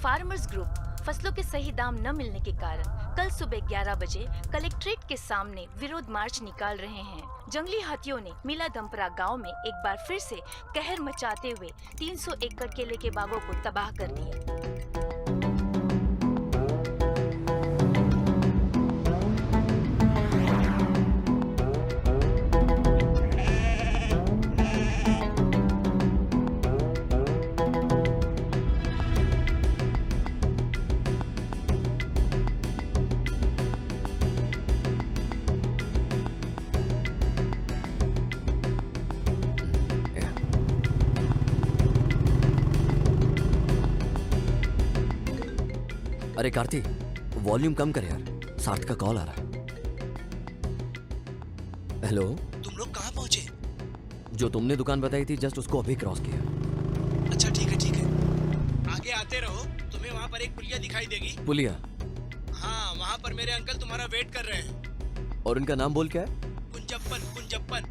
Farmers group फसलों के सही दाम न मिलने के कारण कल सुबह 11 बजे कलेक्ट्रेट के सामने विरोध मार्च निकाल रहे हैं। जंगली हाथियों ने मिलादमपरा गांव में एक बार फिर से कहर मचाते हुए 300 एकड़ केले के बागों को तबाह कर दिया। अरे कार्ती, वॉल्यूम कम कर यार, सार्थ का कॉल आ रहा है। हेलो, तुम लोग कहाँ पहुँचे? जो तुमने दुकान बताई थी जस्ट उसको अभी क्रॉस किया। अच्छा ठीक है ठीक है, आगे आते रहो, तुम्हें वहाँ पर एक पुलिया दिखाई देगी। पुलिया? हाँ, वहाँ पर मेरे अंकल तुम्हारा वेट कर रहे हैं। और उनका नाम बोल क्या है? कुंजप्पन। कुंजप्पन।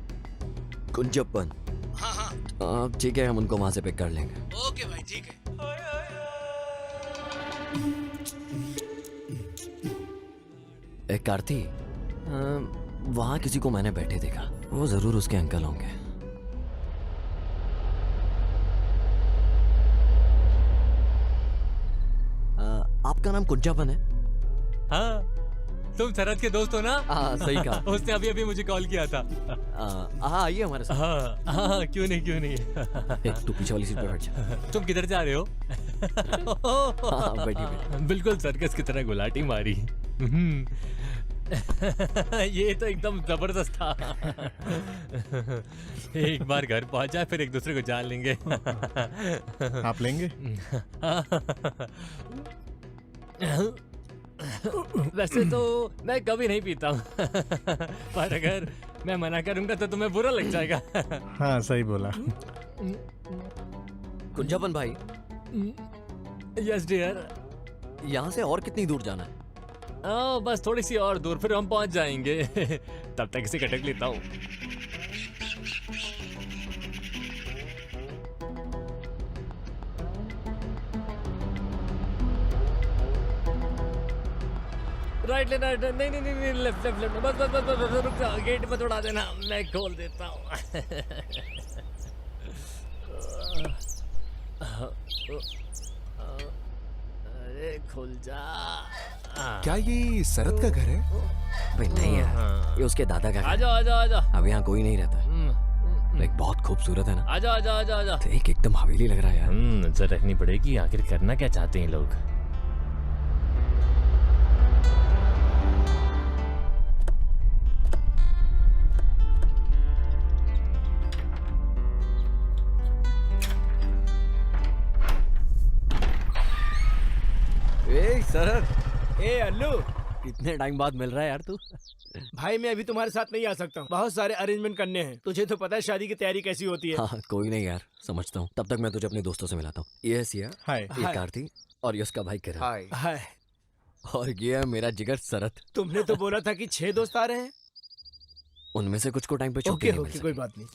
कुंजप्पन? हाँ हाँ ठीक है, हम उनको वहाँ से पिक कर लेंगे। ओके भाई, ठीक है। एक कार्ती, वहाँ किसी को मैंने बैठे देखा, वो जरूर उसके अंकल होंगे। आपका नाम कुंजापन है? हाँ, तुम शरद के दोस्त हो ना? हाँ, सही कहा। उसने अभी अभी मुझे कॉल किया था। हाँ, आइए हमारे साथ। हाँ हाँ, क्यों नहीं क्यों नहीं। तू पीछे वाली सीट पर बैठ जा। तुम किधर जा रहे हो? हाँ, बैठिए। बिल्कुल सर्कस की तरह गुलाटी मारी। ये तो एकदम जबरदस्त था। एक बार घर पहुंचा फिर एक दूसरे को जान लेंगे। आप लेंगे? वैसे तो मैं कभी नहीं पीता हूँ, पर अगर मैं मना करूंगा तो तुम्हें बुरा लग जाएगा। हाँ, सही बोला। कुंजापन भाई। Yes dear. यहाँ से और कितनी दूर जाना है? बस थोड़ी सी और दूर, फिर हम पहुंच जाएंगे। तब तक इसे कटक लेता हूँ। राइट लेना, नहीं नहीं नहीं, लेफ्ट लेफ्ट लेफ्ट, बस बस बस बस, रुक जाओ, गेट पर थोड़ा देना, मैं खोल देता हूँ। अरे खुल जा। क्या ये शरद का घर है? भाई नहीं यार, ये उसके दादा का घर है। आजा आजा आजा। अब यहाँ कोई नहीं रहता है। लाइक बहुत खूबसूरत है ना? आजा आजा आजा आजा। देख, एकदम हवेली लग रहा है यार। नजर रखनी पड़ेगी, आखिर करना क्या चाहते हैं लोग। शरद। अल्लू, कितने टाइम बाद मिल रहा है यार तू? भाई मैं अभी तुम्हारे साथ नहीं आ सकता हूँ, बहुत सारे अरेंजमेंट करने हैं। तुझे तो पता है शादी की तैयारी कैसी होती है। हाँ, कोई नहीं यार, समझता हूँ। तब तक मैं तुझे अपने दोस्तों से मिलाता हूँ। ये है सिया, हाय। ये कार्ती और ये उसका भाई किरण। हाय। हाय। और ये है मेरा जिगर शरद। तुमने तो बोला था कि 6 दोस्त आ रहे हैं। उनमें से कुछ को टाइम पे छुट्टी ओके नहीं मिल ओके, सकी। कोई बात नहीं।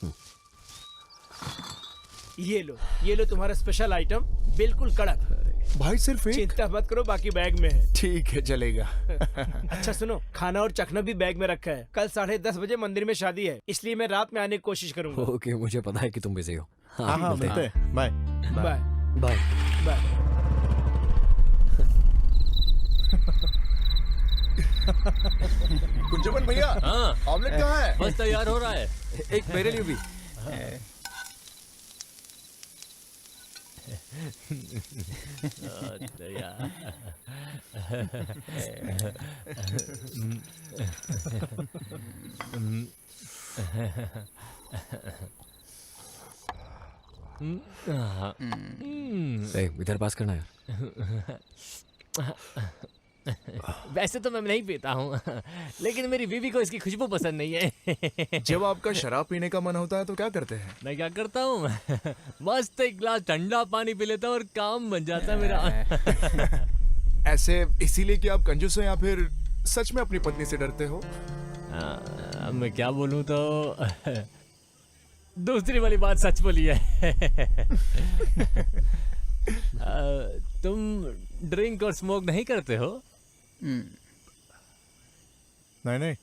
ये लो तुम्हारा स्पेशल आइटम, बिल्कुल कड़क। भाई सिर्फ एक? चिंता मत करो, बाकी बैग में है। ठीक है, चलेगा। अच्छा सुनो, खाना और चखना भी बैग में रखा है। कल 10:30 बजे मंदिर में शादी है, इसलिए मैं रात में आने की कोशिश करूंगा। ओके, मुझे पता है कि तुम बिजी हो। हाँ हाँ, मिलते हैं। Bye bye bye. Bye. Kunjapan भैया, हाँ, ऑमलेट कहाँ है? बस तैयार हो रहा है। एक मेरे लिए भी। इधर पास करना यार। वैसे तो मैं नहीं पीता हूँ, लेकिन मेरी बीवी को इसकी खुशबू पसंद नहीं है। जब आपका शराब पीने का मन होता है तो क्या करते हैं? मैं क्या करता हूँ, मस्त एक गिलास ठंडा पानी पी लेता हूँ और काम बन जाता है मेरा। ऐसे इसीलिए कि आप कंजूस हो या फिर सच में अपनी पत्नी से डरते हो? मैं क्या बोलूँ तो दूसरी वाली बात सच बोली है। तुम ड्रिंक और स्मोक नहीं करते हो? नहीं नहीं,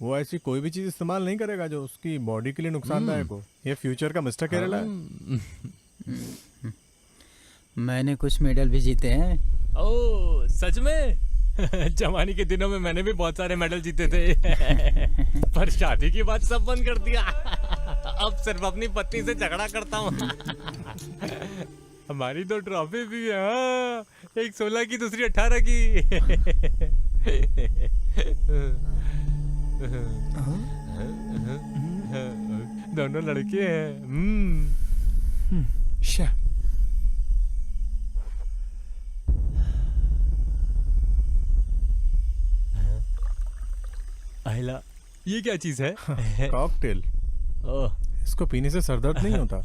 वो ऐसी कोई भी चीज इस्तेमाल नहीं करेगा जो उसकी बॉडी के लिए नुकसानदायक हो। ये फ्यूचर का मिस्टर केरला है। मैंने कुछ मेडल भी जीते हैं। ओह सच में? जवानी के दिनों में मैंने भी बहुत सारे मेडल जीते थे। पर शादी की बात सब बंद कर दिया। अब सिर्फ अपनी पत्नी से झगड़ा करता हूँ। हमारी दो ट्रॉफी भी है, हाँ। एक 16 की, दूसरी 18 की। दोनों लड़के हैं। शा आहिला, ये क्या चीज है? कॉकटेल। ओह, इसको पीने से सर दर्द नहीं होता।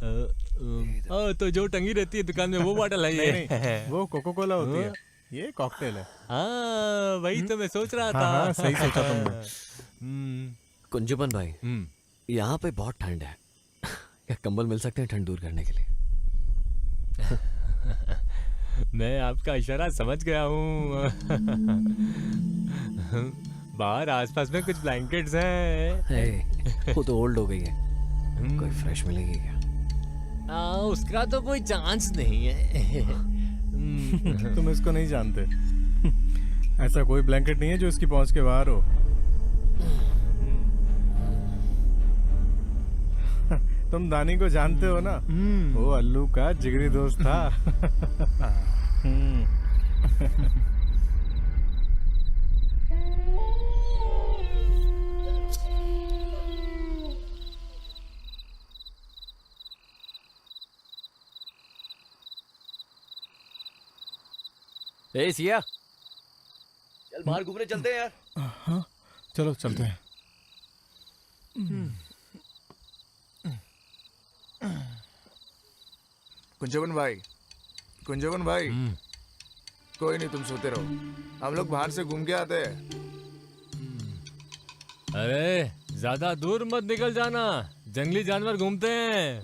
तो जो टंगी रहती है दुकान में वो बॉटल है ये? नहीं, वो कोको कोला होती है, ये कॉकटेल है। हाँ, वही तो मैं सोच रहा था। हाँ, सही सोचा तुमने। कुंजबन भाई, यहाँ पे बहुत ठंड है। क्या कंबल मिल सकते हैं ठंड दूर करने के लिए? मैं आपका इशारा समझ गया हूँ। बाहर आसपास में कुछ ब्लैंकेट्स हैं। वो तो ओल्ड हो गई है, कोई फ्रेश मिलेगी क्या? उसका तो कोई चांस नहीं है। तुम इसको नहीं जानते। ऐसा कोई ब्लैंकेट नहीं है जो इसकी पहुंच के बाहर हो। तुम दानी को जानते हो ना? वो अल्लू का जिगरी दोस्त था। ए सिया, चल बाहर घूमने चलते हैं यार। हाँ, चलो चलते हैं। कुंजवन भाई, कुंजवन भाई, कोई नहीं, तुम सोते रहो, हम लोग बाहर से घूम के आते हैं। अरे ज्यादा दूर मत निकल जाना, जंगली जानवर घूमते हैं।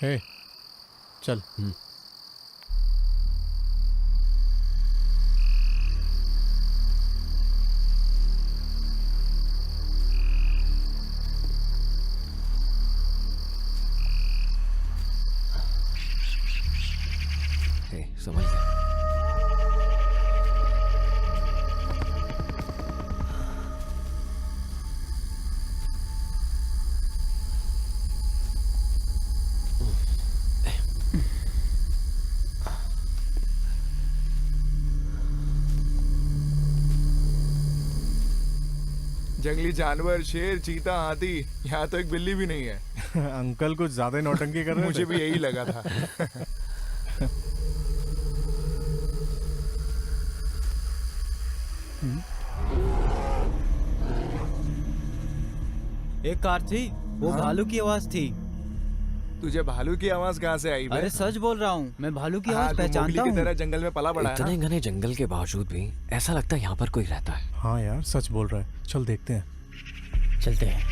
हे, चल। समझ गया। जंगली जानवर, शेर, चीता, हाथी, यहाँ तो एक बिल्ली भी नहीं है। अंकल कुछ ज्यादा ही नौटंकी कर रहे थे। मुझे भी यही लगा था। एक कार थी, वो भालू की आवाज थी। तुझे भालू की आवाज कहाँ से आई? अरे सच बोल रहा हूँ, मैं भालू की आवाज तू पहचानता मोगली की हूँ। तरह जंगल में पला बड़ा है इतने ना? घने जंगल के बावजूद भी ऐसा लगता है यहाँ पर कोई रहता है। हाँ यार, सच बोल रहा है। चल देखते हैं। चलते हैं।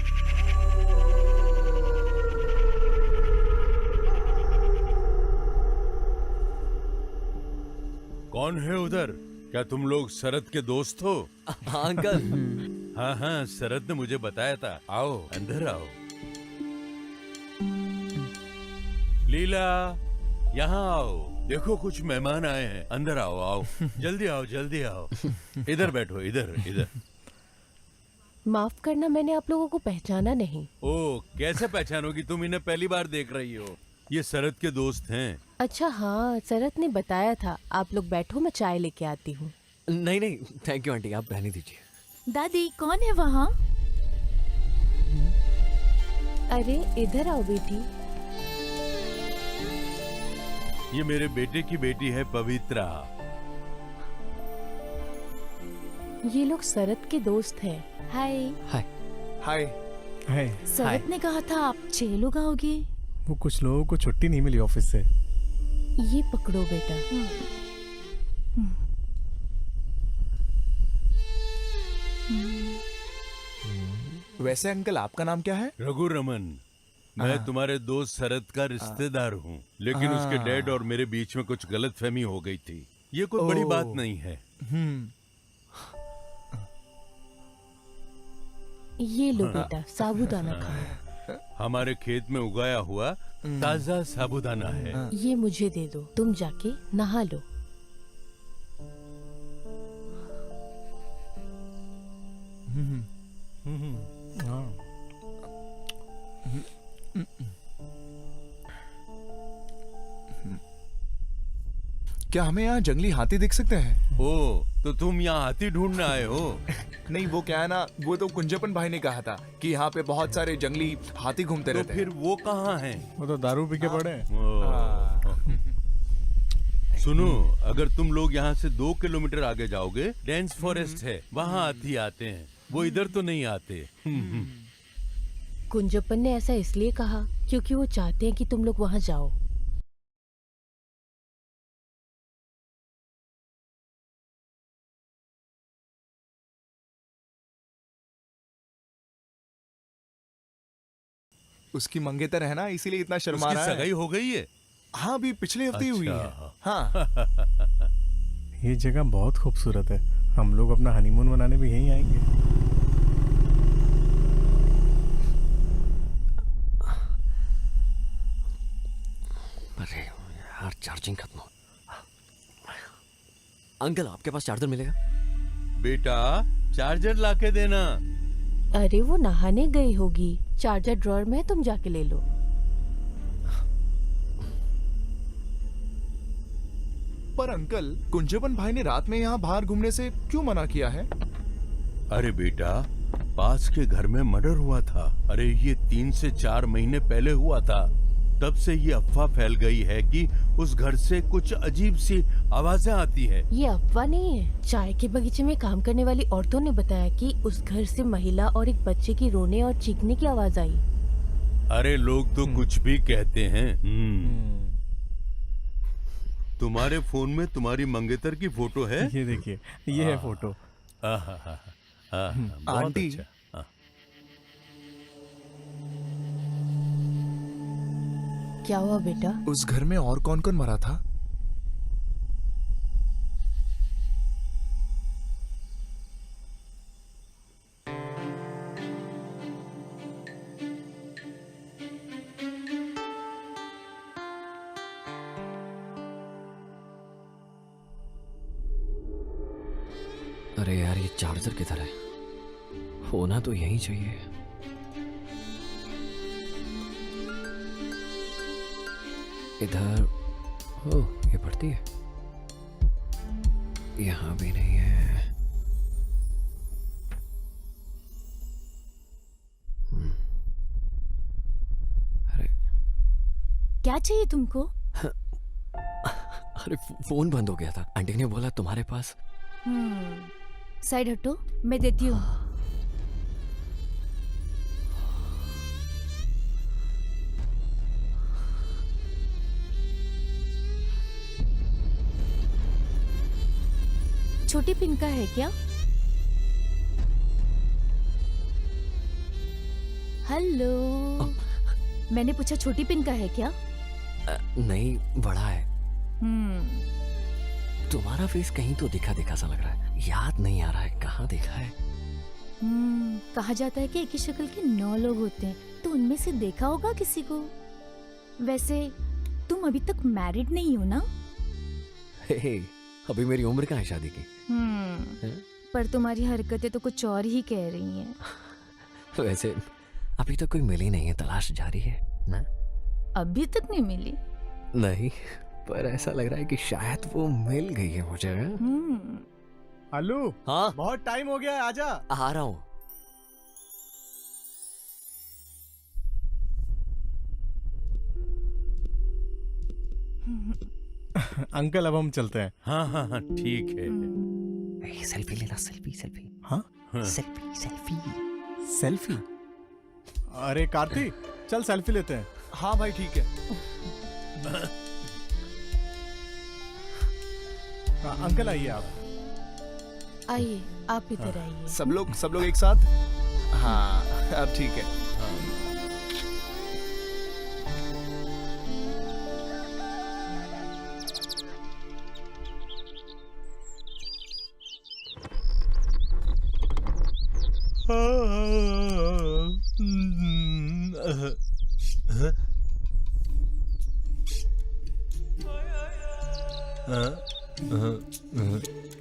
कौन है उधर? क्या तुम लोग शरद के दोस्त हो? हाँ अंकल। हाँ हाँ, शरद ने मुझे बताया था। आओ अंदर आओ। लीला, यहाँ आओ। देखो कुछ मेहमान आए हैं। अंदर आओ, आओ। जल्दी आओ, जल्दी आओ। इधर बैठो, इधर इधर। माफ करना, मैंने आप लोगों को पहचाना नहीं। ओ, कैसे पहचानोगी? तुम इन्हें पहली बार देख रही हो। ये शरद के दोस्त हैं। अच्छा हाँ, शरद ने बताया था। आप लोग बैठो, मैं चाय लेके आती हूँ। नहीं नहीं, थैंक यू आंटी, आप रहने दीजिए। दादी कौन है वहाँ? अरे इधर आओ बेटी। ये मेरे बेटे की बेटी है पवित्रा। ये लोग शरद के दोस्त हैं। हाय। हाय। हाय। हाय। शरद ने कहा था आप 6 लोग आओगे। वो कुछ लोगों को छुट्टी नहीं मिली ऑफिस से। ये पकड़ो बेटा। वैसे अंकल आपका नाम क्या है? रघु रमन। मैं तुम्हारे दोस्त शरद का रिश्तेदार हूँ, लेकिन उसके डैड और मेरे बीच में कुछ गलतफहमी हो गई थी। ये कोई बड़ी बात नहीं है। ये लो बेटा, साबूदाना खाओ। हमारे खेत में उगाया हुआ ताजा साबूदाना है। ये मुझे दे दो, तुम जाके नहा लो। क्या हमें यहाँ जंगली हाथी दिख सकते हैं? ओ, तो तुम यहाँ हाथी ढूंढने आए हो? नहीं, वो क्या है ना, वो तो कुंजपन भाई ने कहा था कि यहाँ पे बहुत सारे जंगली हाथी घूमते तो रहते हैं। फिर वो कहाँ हैं? वो तो दारू पी के पड़े हैं। सुनो, अगर तुम लोग यहाँ से 2 किलोमीटर आगे जाओगे, डेंस फॉरेस्ट है, वहाँ हाथी आते हैं। वो इधर तो नहीं आते। कुंजपन ने ऐसा इसलिए कहा क्योंकि वो चाहते हैं कि तुम लोग वहाँ जाओ। उसकी मंगेतर है ना, इसीलिए इतना शर्मा उसकी रहा है। सगाई हो गई है? हाँ, अभी पिछले हफ्ते ही हुई है। अच्छा। हाँ। ये जगह बहुत खूबसूरत है। हम लोग अपना हनीमून मनाने भी यहीं आएंगे। अरे यार, चार्जिंग खत्म हो। अंकल, आपके पास चार्जर मिलेगा? बेटा, चार्जर लाके देना। अरे वो नहाने गई होगी, चार्जर ड्रॉअर में है, तुम जाके ले लो। पर अंकल, कुंजपन भाई ने रात में यहाँ बाहर घूमने से क्यों मना किया है? अरे बेटा, पास के घर में मर्डर हुआ था। अरे ये 3 से 4 महीने पहले हुआ था। तब से ये अफवाह फैल गई है कि उस घर से कुछ अजीब सी आवाजें आती है। ये अफवाह नहीं है। चाय के बगीचे में काम करने वाली औरतों ने बताया कि उस घर से महिला और एक बच्चे की रोने और चीखने की आवाज आई। अरे लोग तो कुछ भी कहते हैं। तुम्हारे फोन में तुम्हारी मंगेतर की फोटो है? ये देखिए, ये है फोटो। बहुत आंटी। अच्छा। क्या हुआ बेटा? उस घर में और कौन कौन मरा था? अरे यार, ये चार्जर किधर है? होना तो यहीं चाहिए। इधर। ओह, ये पड़ती है। यहाँ भी नहीं है। अरे क्या चाहिए तुमको? अरे, फोन बंद हो गया था। आंटी ने बोला तुम्हारे पास। साइड हटो, मैं देती हूँ। छोटी पिन का है क्या? हेलो, मैंने पूछा छोटी पिन का है क्या? नहीं, बड़ा है। तुम्हारा फेस कहीं तो दिखा दिखा सा लग रहा है। याद नहीं आ रहा है, कहाँ देखा है? कहा जाता है कि एक ही शक्ल के 9 लोग होते हैं, तो उनमें से देखा होगा किसी को। वैसे तुम अभी तक मैरिड नहीं हो ना? हे, अभी मेरी उम्र कहाँ है शादी की? पर तुम्हारी हरकतें तो कुछ और ही कह रही हैं। वैसे अभी तक कोई मिली नहीं है, तलाश जारी है ना? अभी तक नहीं मिली? नहीं, पर ऐसा लग रहा है कि शायद वो मिल गई है मुझे। आलू, हाँ, बहुत टाइम हो गया है, आजा। आ रहा हूँ। अंकल, अब हम चलते हैं। हाँ हाँ हाँ, ठीक है। सेल्फी लेना, सेल्फी सेल्फी। हाँ, सेल्फी सेल्फी सेल्फी। अरे कार्ति, चल सेल्फी लेते हैं। हाँ भाई, ठीक है। अंकल आइए आप। आइए, आप इधर आइए। सब लोग एक साथ। हाँ अब ठीक है।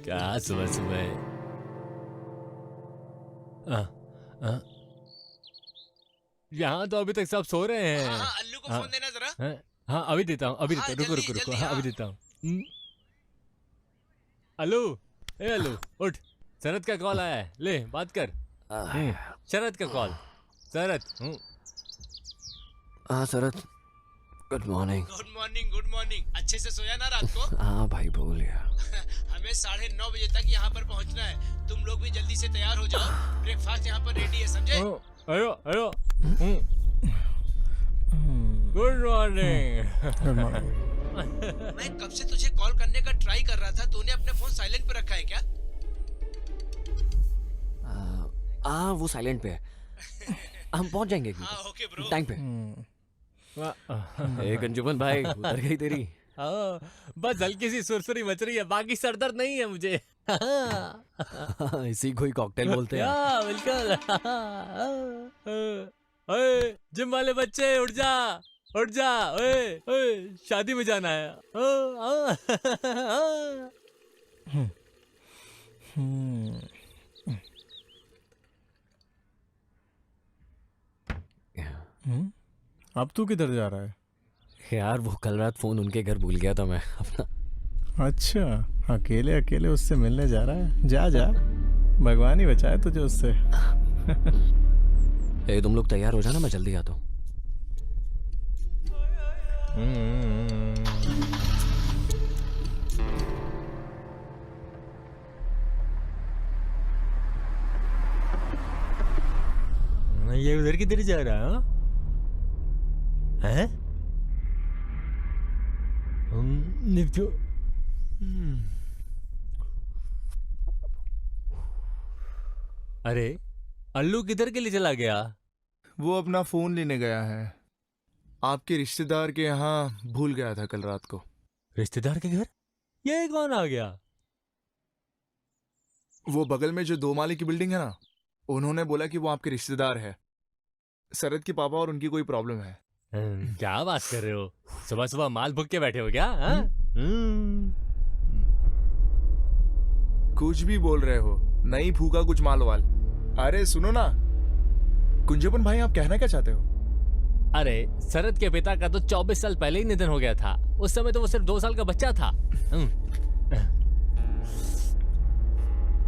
क्या सुबह सुबह। यहाँ तो अभी तक सब सो रहे हैं। अल्लू को फोन देना जरा। हाँ अभी देता हूँ, अभी देता हूँ, रुको रुको रुको, हाँ अभी देता हूँ। अल्लू, ए अल्लू उठ, शरद का कॉल आया है, ले बात कर। शरद का कॉल। शरद। हाँ Sharad, good morning. Good morning, good morning. अच्छे से सोया ना रात को? हाँ भाई बोल यार। हमें 9:30 बजे तक यहाँ पर पहुँचना है। तुम लोग भी जल्दी से तैयार हो जाओ, ब्रेकफास्ट यहाँ पर रेडी है, समझे? अयो अयो। Good morning. मैं कब से तुझे कॉल करने का ट्राई कर रहा था, तूने अपने फोन साइलेंट पे रखा है क्या? वो साइलेंट पे है। हम पहुंच जाएंगे हाँ ओके ब्रो। टाइम पे। ए गंजूमन भाई, उतर गई तेरी। बस हल्की सी सुरसुरी मच रही है, बाकी सरदर्द नहीं है मुझे। इसी को ही कॉकटेल बोलते हैं। बिल्कुल। ओए जिम वाले बच्चे उठ जा, उठ जा। ओए ओए शादी में जाना है। अब तू किधर जा रहा है? यार वो कल रात फोन उनके घर भूल गया था मैं अपना। अच्छा, अकेले अकेले उससे मिलने जा रहा है? जा जा, भगवान ही बचाए तुझे उससे। ए तुम लोग तैयार हो जाना, मैं जल्दी आता हूँ। ये उधर किधर जा रहा है? निपटो। अरे अल्लू किधर के लिए चला गया? वो अपना फोन लेने गया है। आपके रिश्तेदार के यहाँ भूल गया था कल रात को। रिश्तेदार के घर? ये कौन आ गया? वो बगल में जो 2 माले की बिल्डिंग है ना, उन्होंने बोला कि वो आपके रिश्तेदार है। शरद के पापा और उनकी कोई प्रॉब्लम है। क्या बात कर रहे हो? सुबह सुबह माल भुग के बैठे हो क्या? कुछ भी बोल रहे हो, नहीं फूका कुछ माल वाल। अरे सुनो ना कुंजपन भाई, आप कहना क्या चाहते हो? अरे शरद के पिता का तो 24 साल पहले ही निधन हो गया था। उस समय तो वो सिर्फ 2 साल का बच्चा था।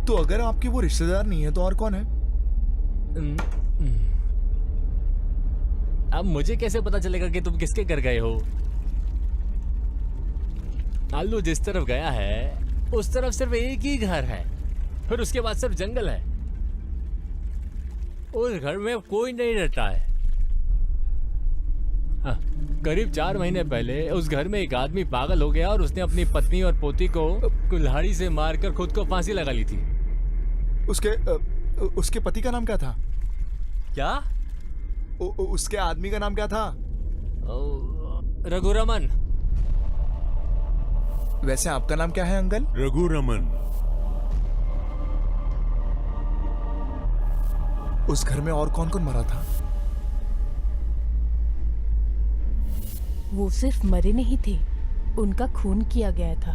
तो अगर आपके वो रिश्तेदार नहीं है तो और कौन है? अब मुझे कैसे पता चलेगा कि तुम किसके घर गए हो? आलू जिस तरफ गया है उस तरफ सिर्फ एक ही घर है, फिर उसके बाद सिर्फ जंगल है। उस घर में कोई नहीं रहता है। करीब 4 महीने पहले उस घर में एक आदमी पागल हो गया और उसने अपनी पत्नी और पोती को कुल्हाड़ी से मारकर खुद को फांसी लगा ली थी। उसके पति का नाम क्या था? क्या? उसके आदमी का नाम क्या था? रघुरमन। वैसे आपका नाम क्या है अंकल? रघुरमन। उस घर में और कौन कौन मरा था? वो सिर्फ मरे नहीं थे, उनका खून किया गया था।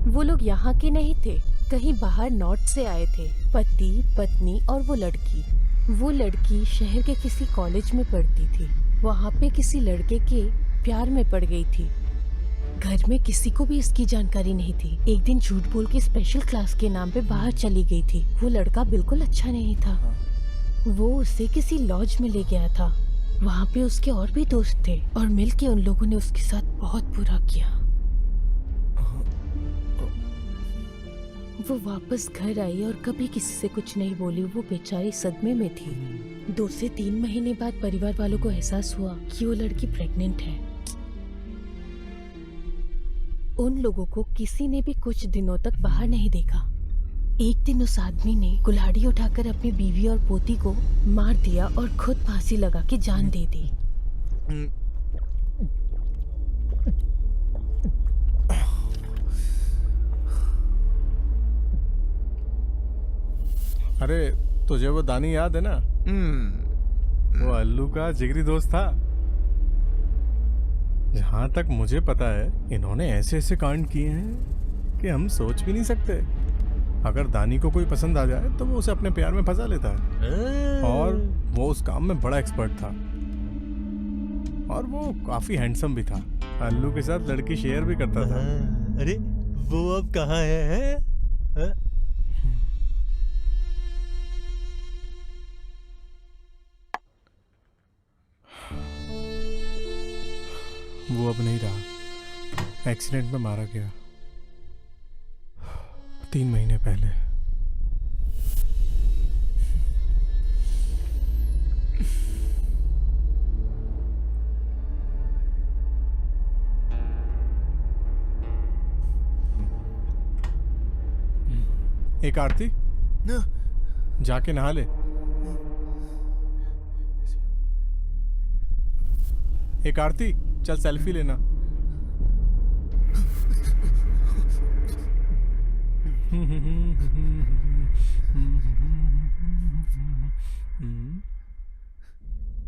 वो लोग यहाँ के नहीं थे, कहीं बाहर नॉर्थ से आए थे। पति, पत्नी और वो लड़की। वो लड़की शहर के किसी कॉलेज में पढ़ती थी। वहाँ पे किसी लड़के के प्यार में पड़ गई थी। घर में किसी को भी इसकी जानकारी नहीं थी। एक दिन झूठ बोल के स्पेशल क्लास के नाम पे बाहर चली गई थी। वो लड़का बिल्कुल अच्छा नहीं था। वो उसे किसी लॉज में ले गया था। वहाँ पे उसके और भी दोस्त थे और मिलके उन लोगों ने उसके साथ बहुत बुरा किया। वो वापस घर आई और कभी किसी से कुछ नहीं बोली। वो बेचारी सदमे में थी। 2 से 3 महीने बाद परिवार वालों को एहसास हुआ कि वो लड़की प्रेग्नेंट है। उन लोगों को किसी ने भी कुछ दिनों तक बाहर नहीं देखा। एक दिन उस आदमी ने कुल्हाड़ी उठाकर अपनी बीवी और पोती को मार दिया और खुद फांसी लगा के जान दे दी। अरे तुझे वो दानी याद है ना? वो अल्लू का जिगरी दोस्त था। जहां तक मुझे पता है इन्होंने ऐसे ऐसे कांड किए हैं कि हम सोच भी नहीं सकते। अगर दानी को कोई पसंद आ जाए तो वो उसे अपने प्यार में फंसा लेता है। और वो उस काम में बड़ा एक्सपर्ट था और वो काफी हैंडसम भी था। अल्लू के साथ लड़की शेयर भी करता था। अरे वो अब कहाँ है? वो अब नहीं रहा, एक्सीडेंट में मारा गया 3 महीने पहले। एक आरती जाके नहा ले। एक आरती चल सेल्फी लेना।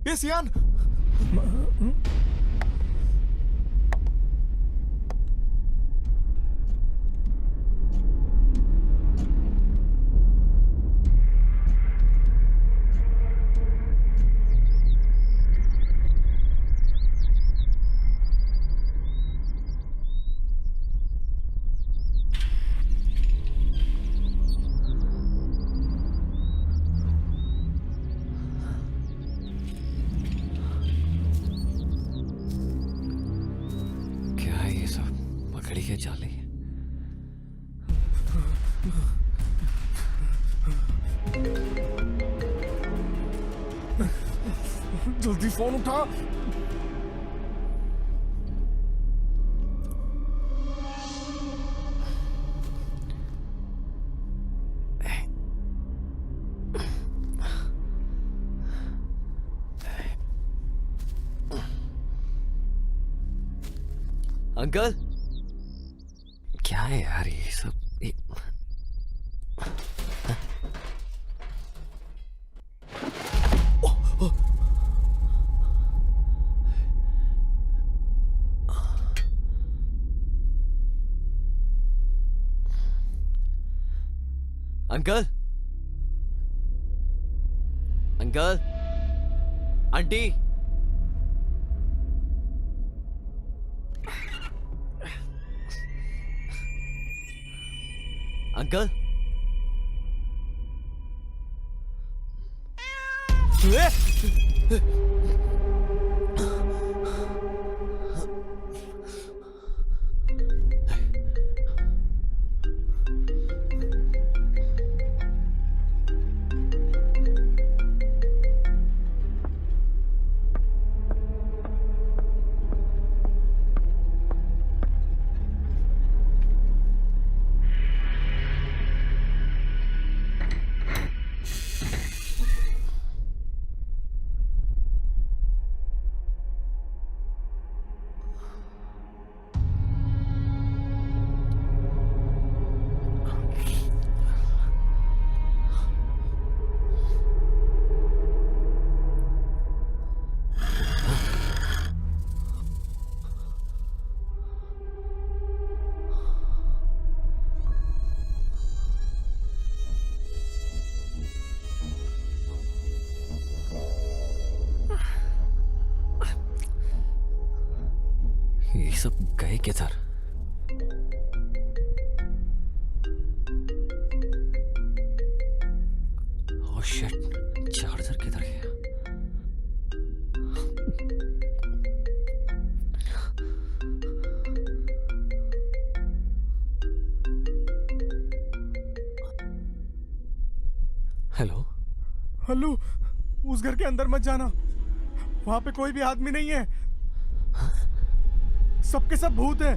ये सियान के जाले। जल्दी फोन उठा। अंकल क्या है यार ये सब? अंकल, अंकल, आंटी, अंकल, ये सब गए किधर? ओह शिट, चार्जर किधर गया? हेलो हेलो, उस घर के अंदर मत जाना, वहां पे कोई भी आदमी नहीं है। सबके सब भूत हैं।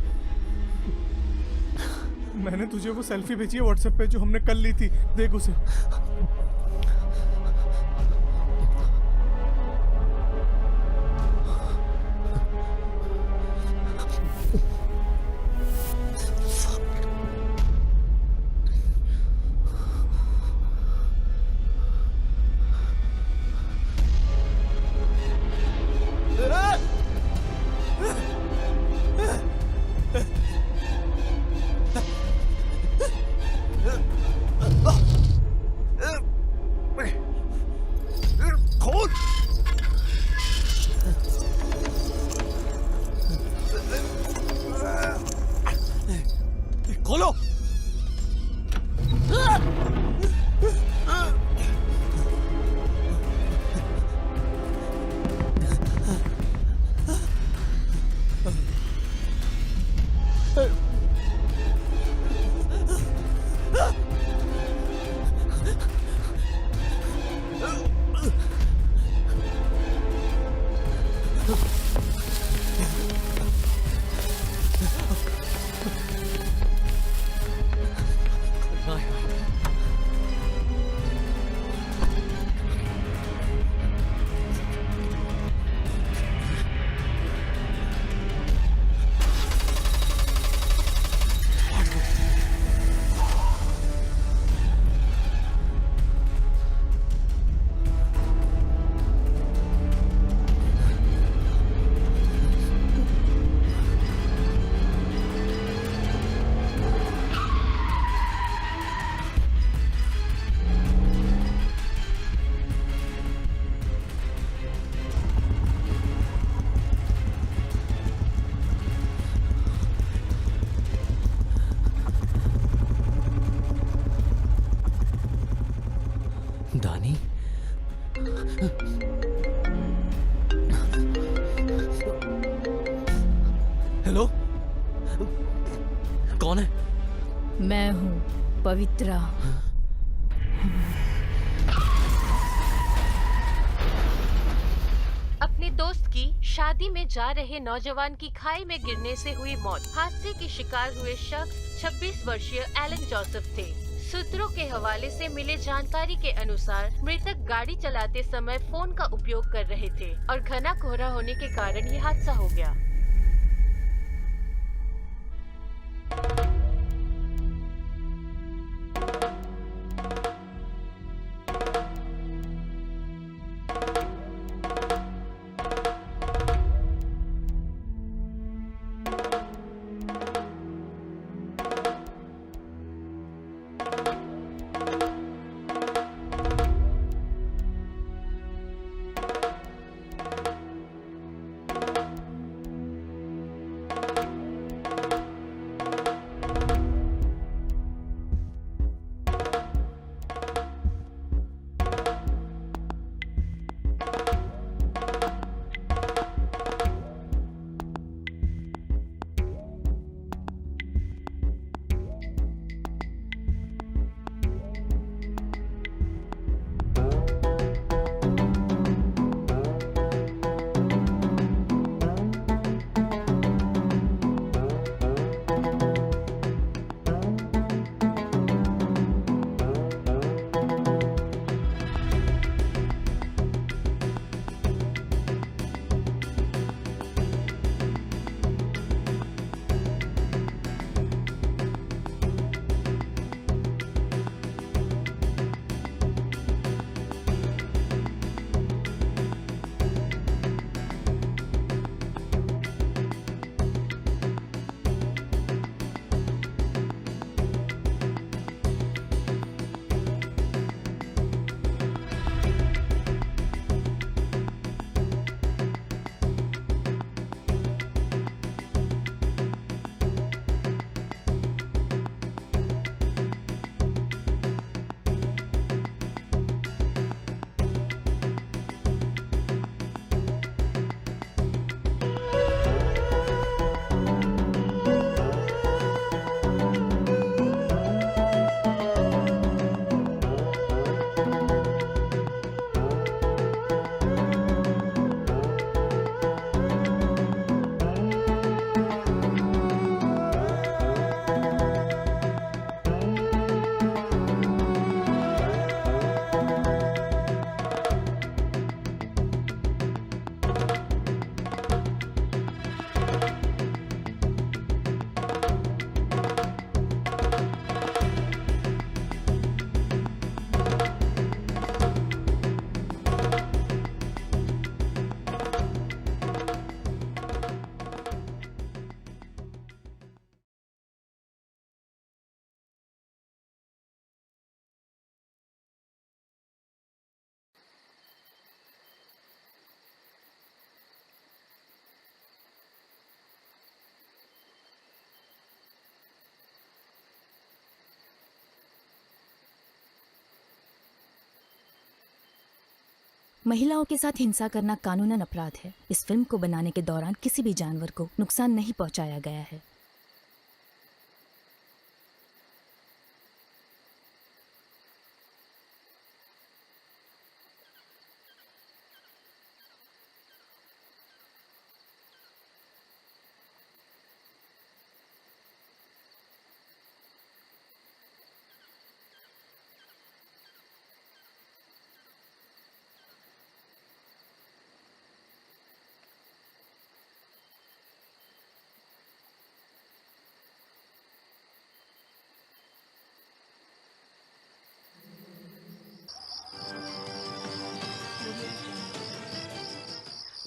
मैंने तुझे वो सेल्फी भेजी है व्हाट्सएप पे जो हमने कल ली थी, देख उसे। खोलो। दानी, हेलो, कौन है? मैं हूँ पवित्रा। अपने दोस्त की शादी में जा रहे नौजवान की खाई में गिरने से हुई मौत। हादसे के शिकार हुए शख्स 26 वर्षीय एलन जोसेफ थे। सूत्रों के हवाले से मिले जानकारी के अनुसार मृतक गाड़ी चलाते समय फोन का उपयोग कर रहे थे और घना कोहरा होने के कारण ये हादसा हो गया। महिलाओं के साथ हिंसा करना कानूनन अपराध है। इस फिल्म को बनाने के दौरान किसी भी जानवर को नुकसान नहीं पहुंचाया गया है।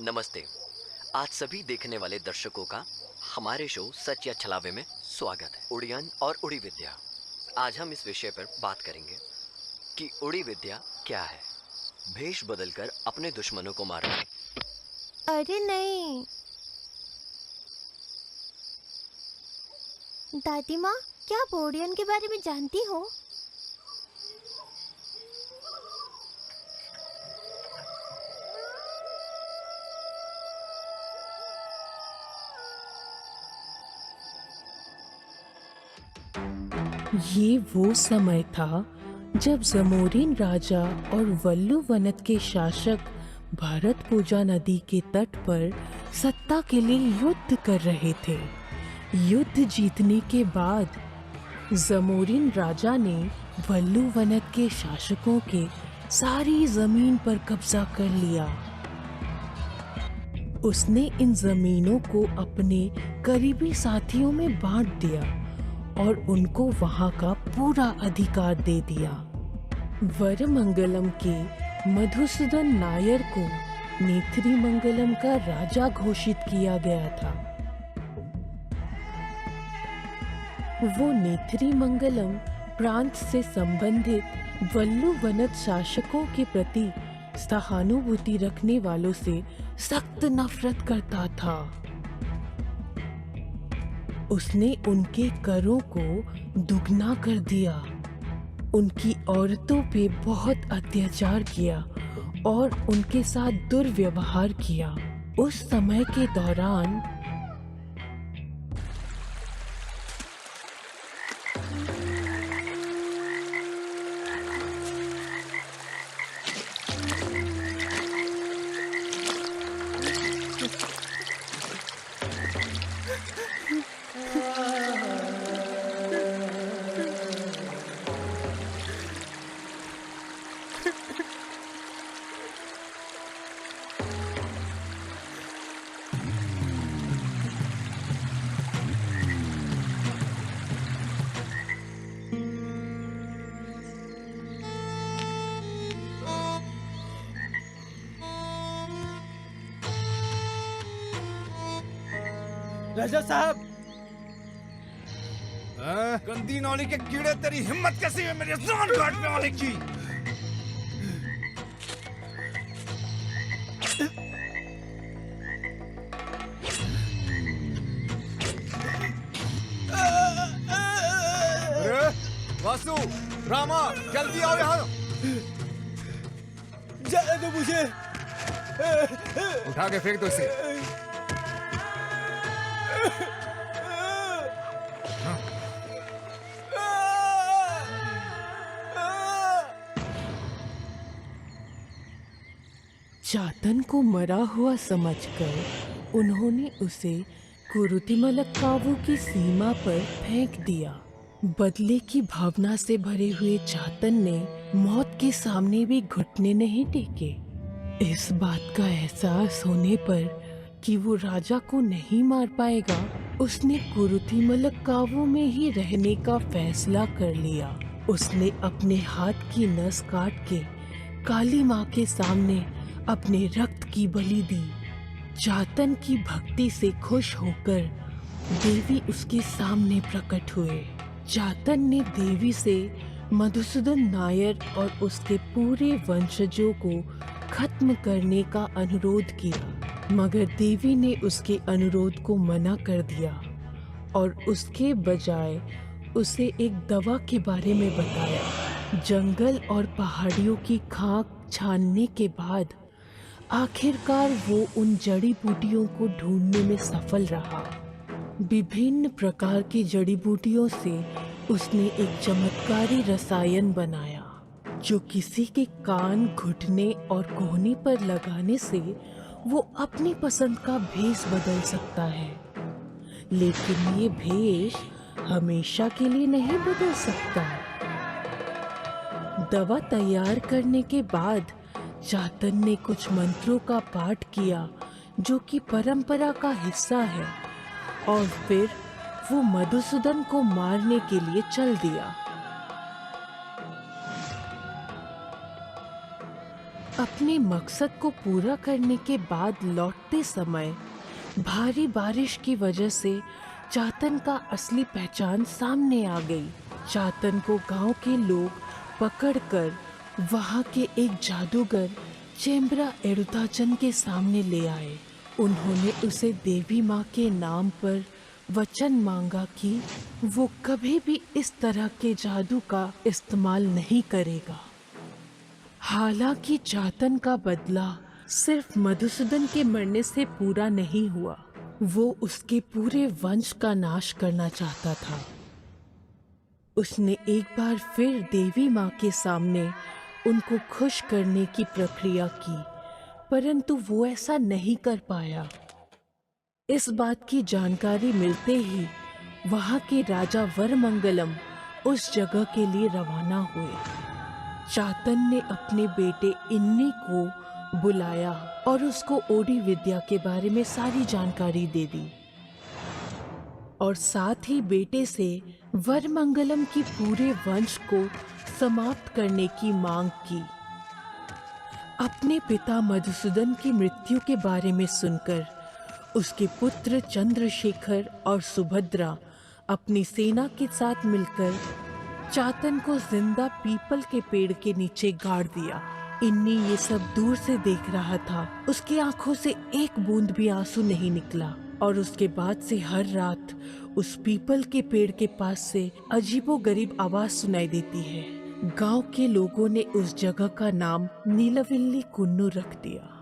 नमस्ते। आज सभी देखने वाले दर्शकों का हमारे शो सच या छलावे में स्वागत है। उड़ियन और उड़ी विद्या। आज हम इस विषय पर बात करेंगे कि उड़ी विद्या क्या है। भेष बदलकर अपने दुश्मनों को मारना। अरे नहीं दादी माँ, क्या आप ओडियन के बारे में जानती हो? ये वो समय था जब जमोरिन राजा और वल्लु वनत के शासक भारत पूजा नदी के तट पर सत्ता के लिए युद्ध कर रहे थे। युद्ध जीतने के बाद जमोरिन राजा ने वल्लु वनत के शासकों के सारी जमीन पर कब्जा कर लिया। उसने इन जमीनों को अपने करीबी साथियों में बांट दिया और उनको वहां का पूरा अधिकार दे दिया। वरमंगलम के मधुसूदन नायर को नेत्रीमंगलम का राजा घोषित किया गया था। वो नेत्रीमंगलम प्रांत से संबंधित वल्लु वनत शासकों के प्रति सहानुभूति रखने वालों से सख्त नफरत करता था। उसने उनके करों को दुगना कर दिया, उनकी औरतों पे बहुत अत्याचार किया और उनके साथ दुर्व्यवहार किया। उस समय के दौरान राजा साहब, गंदी नौली के कीड़े, तेरी हिम्मत कैसी है मेरी जान काटने वाले की? वासु, रामा, जल्दी आओ यहाँ। जाने दो मुझे। उठा के फेंक दो इसे। चातन को मरा हुआ समझकर उन्होंने उसे कुरुतिमलक्कावु की सीमा पर फेंक दिया। बदले की भावना से भरे हुए चातन ने मौत के सामने भी घुटने नहीं टेके। इस बात का एहसास होने पर कि वो राजा को नहीं मार पाएगा, उसने कुरुतिमलक्कावु में ही रहने का फैसला कर लिया। उसने अपने हाथ की नस काट के काली माँ के सामने अपने रक्त की बलि दी। चातन की भक्ति से खुश होकर देवी उसके सामने प्रकट हुए। चातन ने देवी से मधुसूदन नायर और उसके पूरे वंशजों को खत्म करने का अनुरोध किया, मगर देवी ने उसके अनुरोध को मना कर दिया और उसके बजाय उसे एक दवा के बारे में बताया। जंगल और पहाड़ियों की खाक छानने के बाद आखिरकार वो उन जड़ी बूटियों को ढूंढने में सफल रहा। विभिन्न प्रकार की जड़ी बूटियों से उसने एक चमत्कारी रसायन बनाया जो किसी के कान, घुटने और कोहनी पर लगाने से वो अपनी पसंद का भेष बदल सकता है, लेकिन ये भेष हमेशा के लिए नहीं बदल सकता। दवा तैयार करने के बाद चातन ने कुछ मंत्रों का पाठ किया जो कि परंपरा का हिस्सा है, और फिर वो मधुसूदन को मारने के लिए चल दिया। अपने मकसद को पूरा करने के बाद लौटते समय भारी बारिश की वजह से चातन का असली पहचान सामने आ गई। चातन को गांव के लोग पकड़कर वहां के एक जादूगर चेम्बरा एडुताचन के सामने ले आए। उन्होंने उसे देवी माँ के नाम पर वचन मांगा कि वो कभी भी इस तरह के जादू का इस्तेमाल नहीं करेगा। हालांकि चातन का बदला सिर्फ मधुसूदन के मरने से पूरा नहीं हुआ, वो उसके पूरे वंश का नाश करना चाहता था। उसने एक बार फिर देवी माँ के सामने उनको खुश करने की प्रक्रिया की, परंतु वो ऐसा नहीं कर पाया। इस बात की जानकारी मिलते ही वहाँ के राजा वरमंगलम उस जगह के लिए रवाना हुए। चातन ने अपने बेटे इन्नी को बुलाया और उसको ओडी विद्या के बारे में सारी जानकारी दे दी, और साथ ही बेटे से वरमंगलम की पूरे वंश को समाप्त करने की मांग की। अपने पिता मधुसूदन की मृत्यु के बारे में सुनकर उसके पुत्र चंद्रशेखर और सुभद्रा अपनी सेना के साथ मिलकर चातन को जिंदा पीपल के पेड़ के नीचे गाड़ दिया। इन्नी ये सब दूर से देख रहा था। उसकी आंखों से एक बूंद भी आंसू नहीं निकला, और उसके बाद से हर रात उस पीपल के पेड़ के पास से अजीबोगरीब आवाज सुनाई देती है। गांव के लोगों ने उस जगह का नाम नीलविल्ली कुन्नू रख दिया।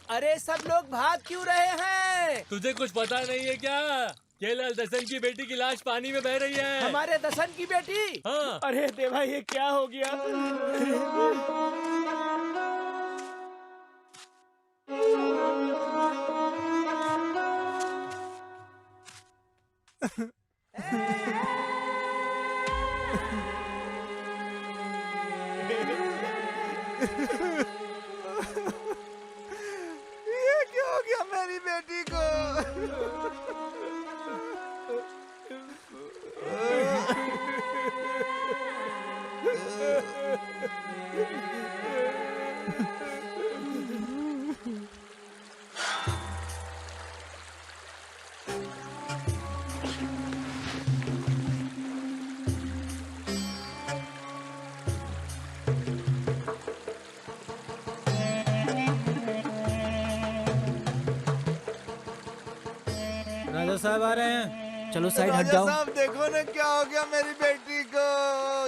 अरे सब लोग भाग क्यों रहे हैं? तुझे कुछ पता नहीं है क्या? केलाल दसन की बेटी की लाश पानी में बह रही है। हमारे दसन की बेटी? हाँ। अरे देवा, ये क्या हो गया? ये क्या हो गया मेरी बेटी को? राजा साहब आ रहे हैं, चलो साइड हट राजा जाओ। साहब देखो ना क्या हो गया मेरी बेटी को,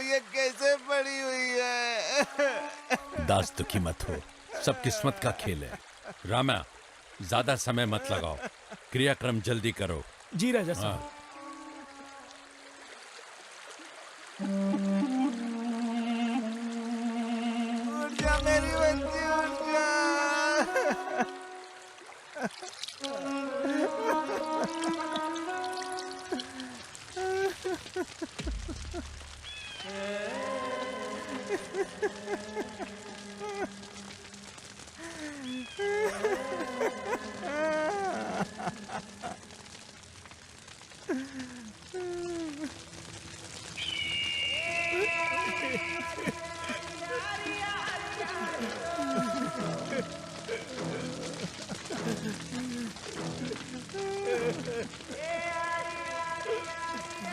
ये कैसे पड़ी हुई है। दास दुखी मत हो, सब किस्मत का खेल है। रामा, ज्यादा समय मत लगाओ, क्रियाक्रम जल्दी करो। जी राजा साहब। उठ जा मेरी बच्ची, उठ जा।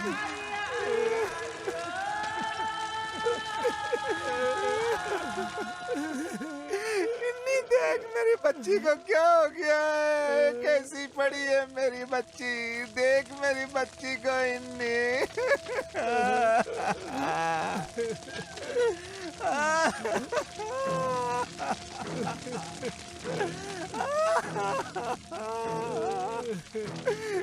इन्नी देख मेरी बच्ची को क्या हो गया है, कैसी पड़ी है मेरी बच्ची, देख मेरी बच्ची को इन्नी।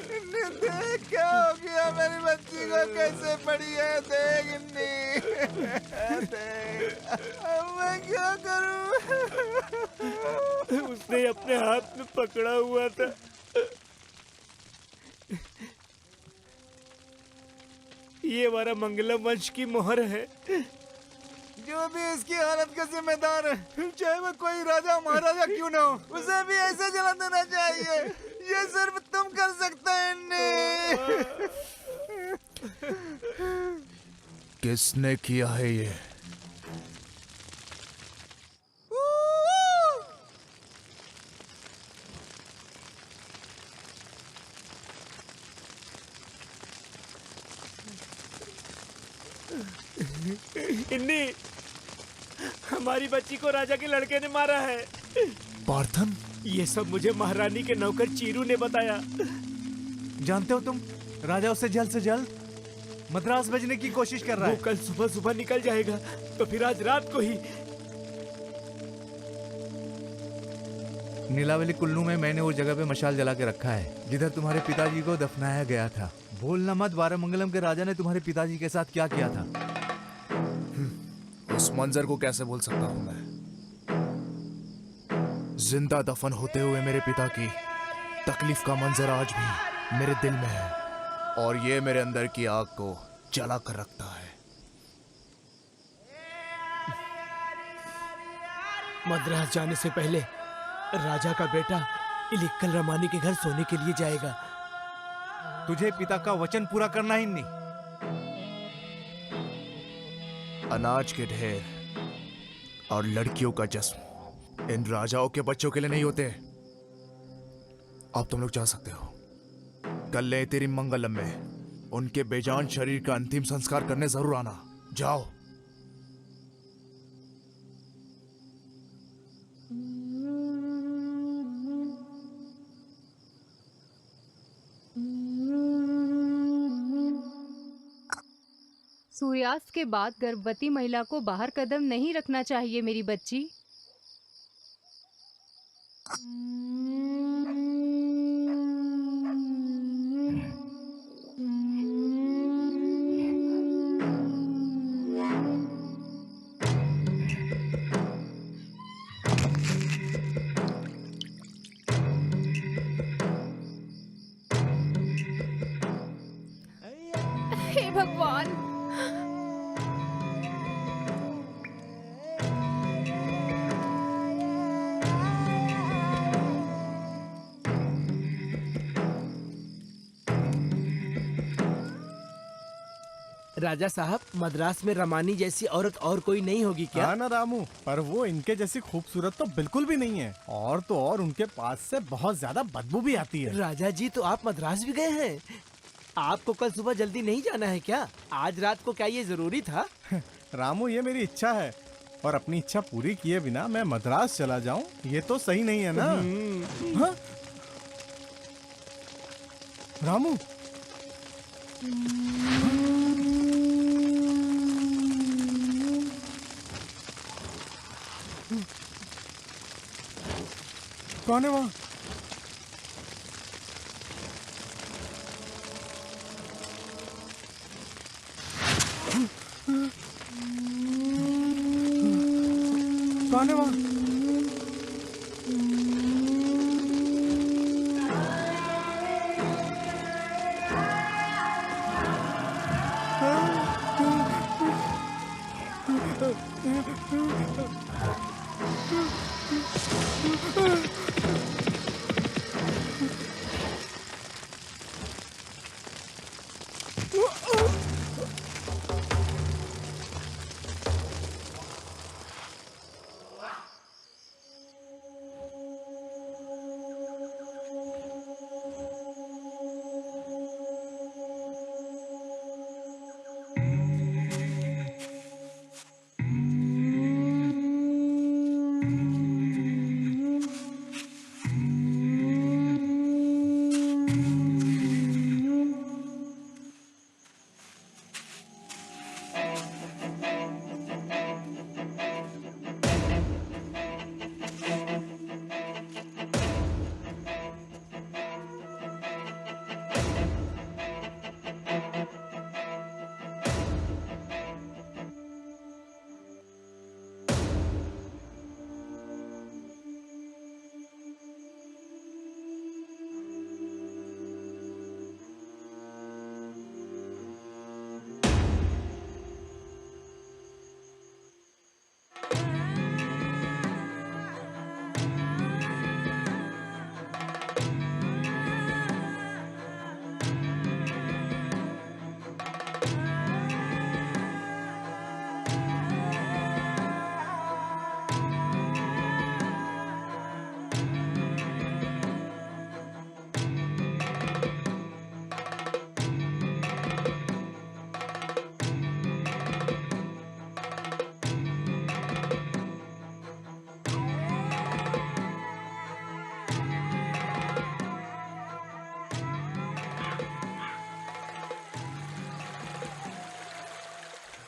इन्नी देख क्या हो गया मेरी बच्ची को, कैसे पड़ी है, देख इन्नी, देख। अब मैं क्या करूं? उसने अपने हाथ में पकड़ा हुआ था। ये हमारा मंगलम वंश की मोहर है। जो भी इसकी हालत का जिम्मेदार है, चाहे वो कोई राजा महाराजा क्यों ना हो, उसे भी ऐसे जला देना चाहिए। ये सिर्फ तुम कर सकते हैं। किसने किया है ये? इन्नी, हमारी बच्ची को राजा के लड़के ने मारा है। पार्थन? ये सब मुझे महारानी के नौकर चीरू ने बताया। जानते हो तुम, राजा उससे जल्द मद्रास भेजने की कोशिश कर रहा वो कल सुबह सुबह निकल जाएगा, तो फिर आज रात को ही। नीलावली कुल्लू में मैंने वो जगह पे मशाल जला के रखा है जिधर तुम्हारे पिताजी को दफनाया गया था। भूलना मत वारामंगलम के राजा ने तुम्हारे पिताजी के साथ क्या किया था। उस मंजर को कैसे भूल सकता हूं मैं? जिंदा दफन होते हुए मेरे पिता की तकलीफ का मंजर आज भी मेरे दिल में है, और ये मेरे अंदर की आग को जला कर रखता है। मद्रास जाने से पहले राजा का बेटा इलिक्कल रमानी के घर सोने के लिए जाएगा। तुझे पिता का वचन पूरा करना ही नहीं। अनाज के ढेर और लड़कियों का जश्न इन राजाओं के बच्चों के लिए नहीं होते। अब तुम लोग जा सकते हो। कल ले तेरी मंगलम में उनके बेजान शरीर का अंतिम संस्कार करने जरूर आना। जाओ। सूर्यास्त के बाद गर्भवती महिला को बाहर कदम नहीं रखना चाहिए मेरी बच्ची। हे भगवान, राजा साहब, मद्रास में रमानी जैसी औरत और कोई नहीं होगी क्या? हाँ ना रामू, पर वो इनके जैसी खूबसूरत तो बिल्कुल भी नहीं है। और तो और उनके पास से बहुत ज्यादा बदबू भी आती है। राजा जी, तो आप मद्रास भी गए हैं? आपको कल सुबह जल्दी नहीं जाना है क्या? आज रात को क्या ये जरूरी था? रामू, ये मेरी इच्छा है, और अपनी इच्छा पूरी किए बिना मैं मद्रास चला जाऊं, ये तो सही नहीं है ना। हाँ? रामू, कौन है वहाँ? कौन है वहाँ?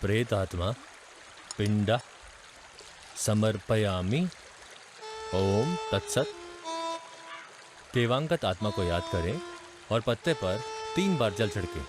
प्रेत आत्मा पिंडा समर्पयामि। ओम तत्सत। देवांगत आत्मा को याद करें और पत्ते पर 3 बार जल छिड़कें।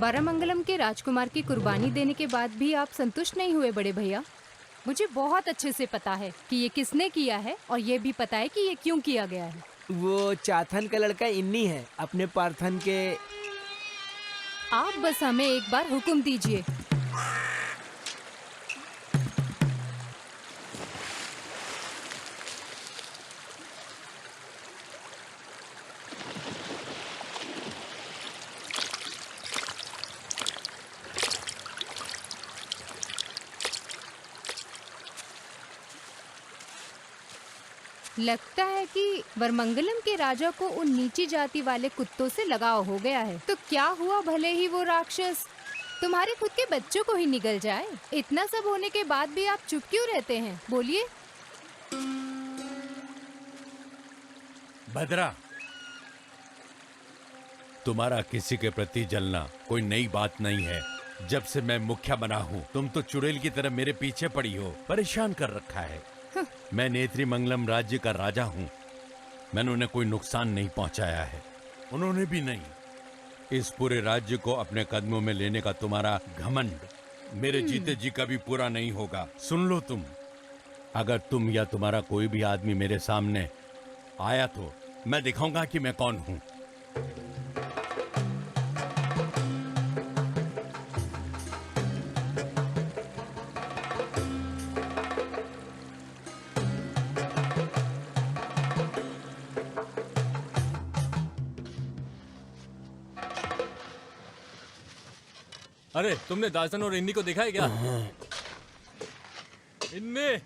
बारामंगलम के राजकुमार की कुर्बानी देने के बाद भी आप संतुष्ट नहीं हुए बड़े भैया? मुझे बहुत अच्छे से पता है कि ये किसने किया है और ये भी पता है कि ये क्यों किया गया है। वो चाथन का लड़का इन्नी है, अपने पार्थन के। आप बस हमें एक बार हुक्म दीजिए। लगता है कि वरमंगलम के राजा को उन नीची जाति वाले कुत्तों से लगाव हो गया है। तो क्या हुआ, भले ही वो राक्षस तुम्हारे खुद के बच्चों को ही निगल जाए। इतना सब होने के बाद भी आप चुप क्यों रहते हैं? बोलिए। भद्रा, तुम्हारा किसी के प्रति जलना कोई नई बात नहीं है। जब से मैं मुखिया बना हूँ तुम तो चुड़ैल की तरह मेरे पीछे पड़ी हो, परेशान कर रखा है। मैं नेत्रीमंगलम राज्य का राजा हूँ, मैंने उन्हें कोई नुकसान नहीं पहुँचाया है, उन्होंने भी नहीं। इस पूरे राज्य को अपने कदमों में लेने का तुम्हारा घमंड मेरे जीते जी कभी पूरा नहीं होगा। सुन लो तुम, अगर तुम या तुम्हारा कोई भी आदमी मेरे सामने आया तो मैं दिखाऊंगा कि मैं कौन हूँ। अरे तुमने दासन और इन्नी को देखा है क्या? इन्नी,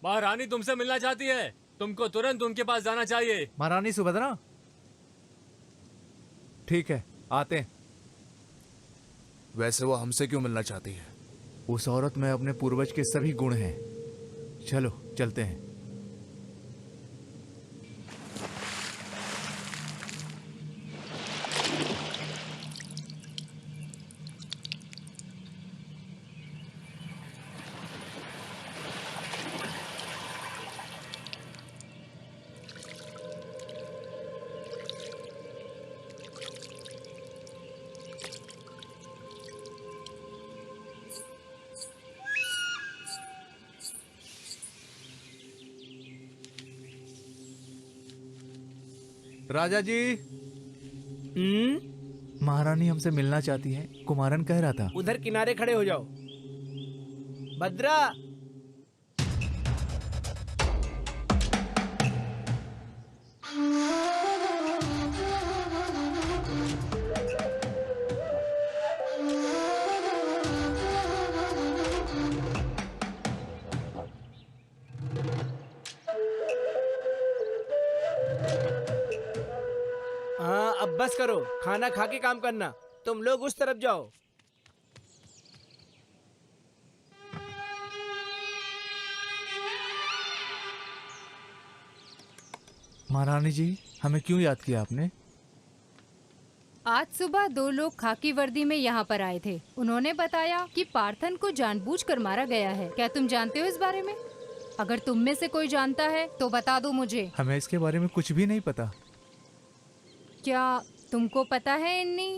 महारानी तुमसे मिलना चाहती है, तुमको तुरंत उनके पास जाना चाहिए। महारानी सुभद्रा, ठीक है आते हैं। वैसे वो हमसे क्यों मिलना चाहती है? उस औरत में अपने पूर्वज के सभी गुण हैं। चलो चलते हैं। राजा जी, महारानी हमसे मिलना चाहती है, कुमारन कह रहा था। उधर किनारे खड़े हो जाओ। भद्रा, हाँ अब बस करो, खाना खा के काम करना। तुम लोग उस तरफ जाओ। महारानी जी, हमें क्यों याद किया आपने? आज सुबह 2 लोग खाकी वर्दी में यहाँ पर आए थे। उन्होंने बताया कि पार्थन को जानबूझकर मारा गया है। क्या तुम जानते हो इस बारे में? अगर तुम में से कोई जानता है तो बता दो मुझे। हमें इसके बारे में कुछ भी नहीं पता। क्या तुमको पता है इन्नी?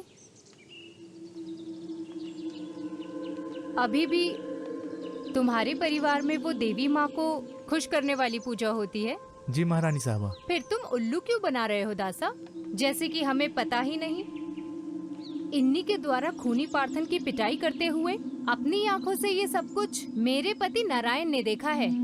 अभी भी तुम्हारे परिवार में वो देवी माँ को खुश करने वाली पूजा होती है? जी महारानी साहबा। फिर तुम उल्लू क्यों बना रहे हो दासा, जैसे कि हमें पता ही नहीं? इन्नी के द्वारा खूनी पार्थन की पिटाई करते हुए अपनी आंखों से ये सब कुछ मेरे पति नारायण ने देखा है।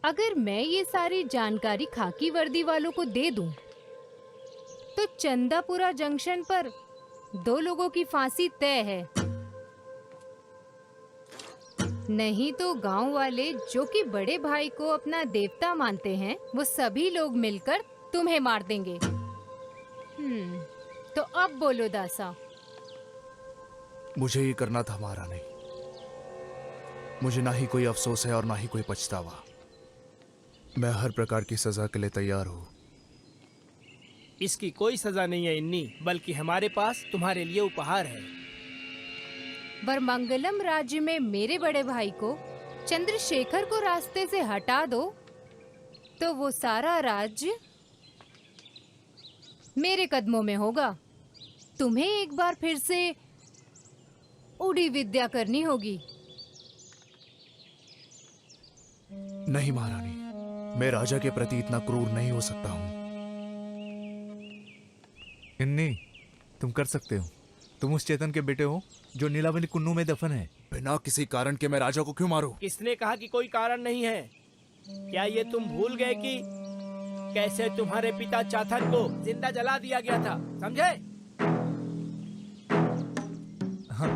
अगर मैं ये सारी जानकारी खाकी वर्दी वालों को दे दूं, तो चंदापुरा जंक्शन पर 2 लोगों की फांसी तय है। नहीं तो गांव वाले जो कि बड़े भाई को अपना देवता मानते हैं, वो सभी लोग मिलकर तुम्हें मार देंगे। तो अब बोलो दासा। मुझे ये करना था महारानी। मुझे ना ही कोई अफसोस है और ना ही कोई पछतावा। मैं हर प्रकार की सजा के लिए तैयार हूँ। इसकी कोई सजा नहीं है इन्नी, बल्कि हमारे पास तुम्हारे लिए उपहार है। वरमंगलम राज्य में मेरे बड़े भाई को, चंद्रशेखर को रास्ते से हटा दो तो वो सारा राज्य मेरे कदमों में होगा। तुम्हें एक बार फिर से उड़ी विद्या करनी होगी। नहीं महारानी, मैं राजा के प्रति इतना क्रूर नहीं हो सकता हूँ। इन्नी, तुम कर सकते हो। तुम उस चेतन के बेटे हो जो नीलावनी कुन्नू में दफन है। बिना किसी कारण के मैं राजा को क्यों मारूं? किसने कहा कि कोई कारण नहीं है? क्या ये तुम भूल गए कि कैसे तुम्हारे पिता चाथन को जिंदा जला दिया गया था? समझे?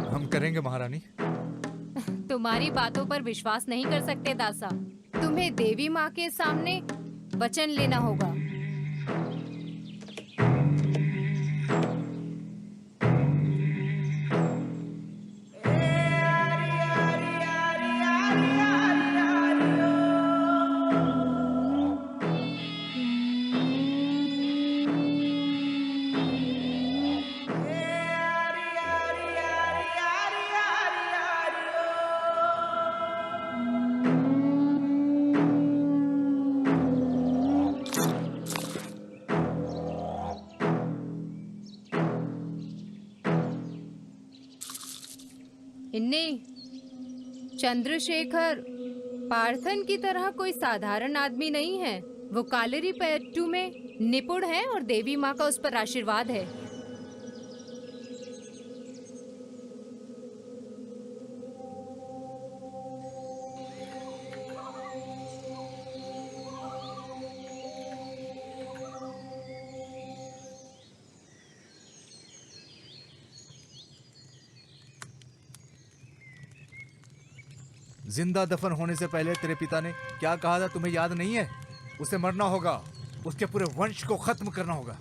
हम करेंगे महारानी। तुम्हारी बातों पर विश्वास नहीं कर सकते दासा। तुम्हें देवी माँ के सामने वचन लेना होगा। इन्नी, चंद्रशेखर पार्थन की तरह कोई साधारण आदमी नहीं है। वो कालेरी पैट्टू में निपुण है और देवी माँ का उस पर आशीर्वाद है। जिंदा दफन होने से पहले तेरे पिता ने क्या कहा था, तुम्हें याद नहीं है? उसे मरना होगा, उसके पूरे वंश को खत्म करना होगा।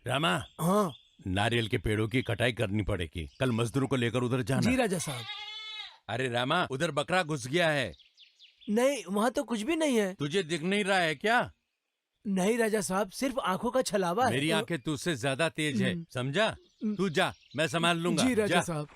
रामा, हाँ नारियल के पेड़ों की कटाई करनी पड़ेगी। कल मजदूरों को लेकर उधर जाना। जी राजा साहब। अरे रामा, उधर बकरा घुस गया है। नहीं, वहाँ तो कुछ भी नहीं है। तुझे दिख नहीं रहा है क्या? नहीं राजा साहब, सिर्फ आंखों का छलावा है। मेरी आंखें तुझसे ज्यादा तेज है, समझा? तू जा, मैं संभाल लूंगा। जी राजा जा। साहब।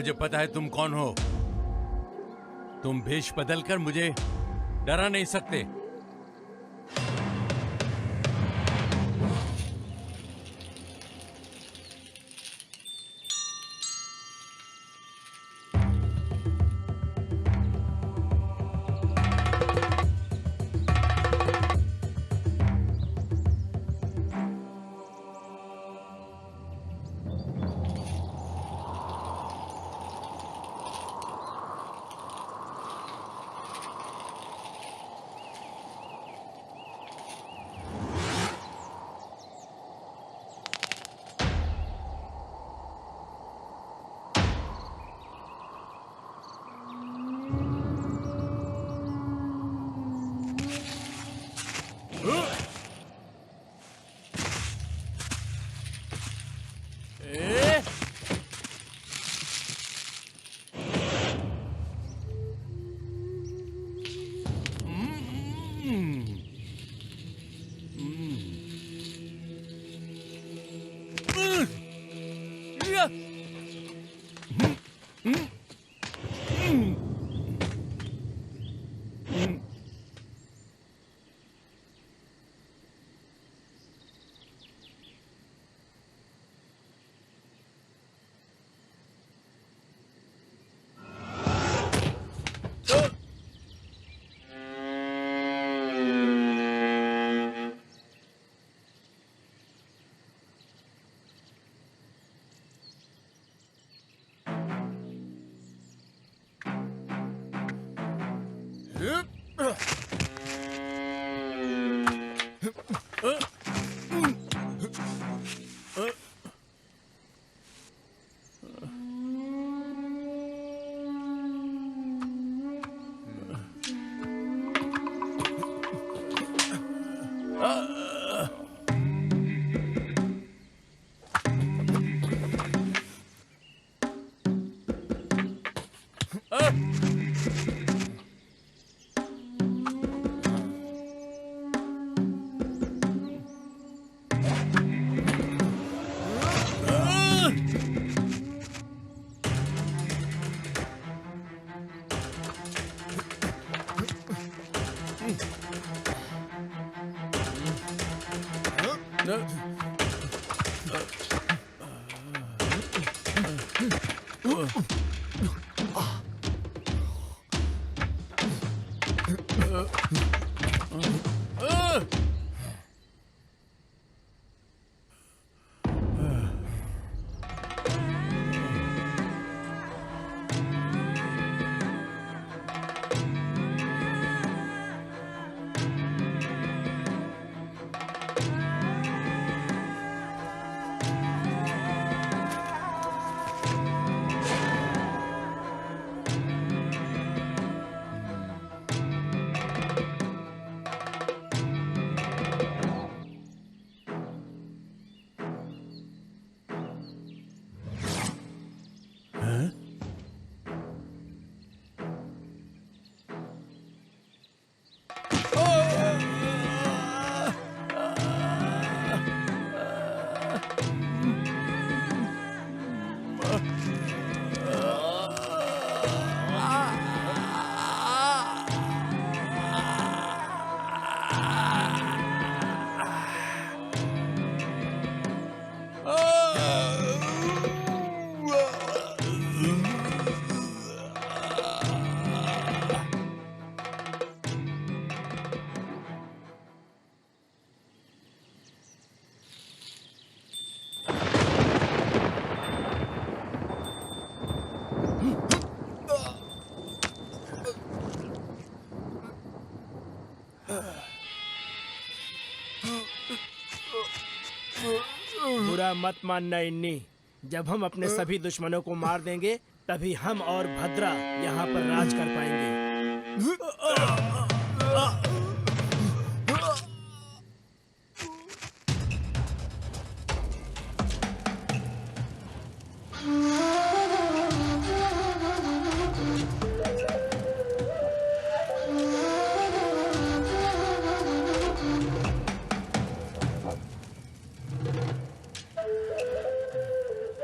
मुझे पता है तुम कौन हो। तुम भेष बदलकर मुझे डरा नहीं सकते। बुरा मत मानना इन्नी। जब हम अपने सभी दुश्मनों को मार देंगे तभी हम और भद्रा यहाँ पर राज कर पाएंगे।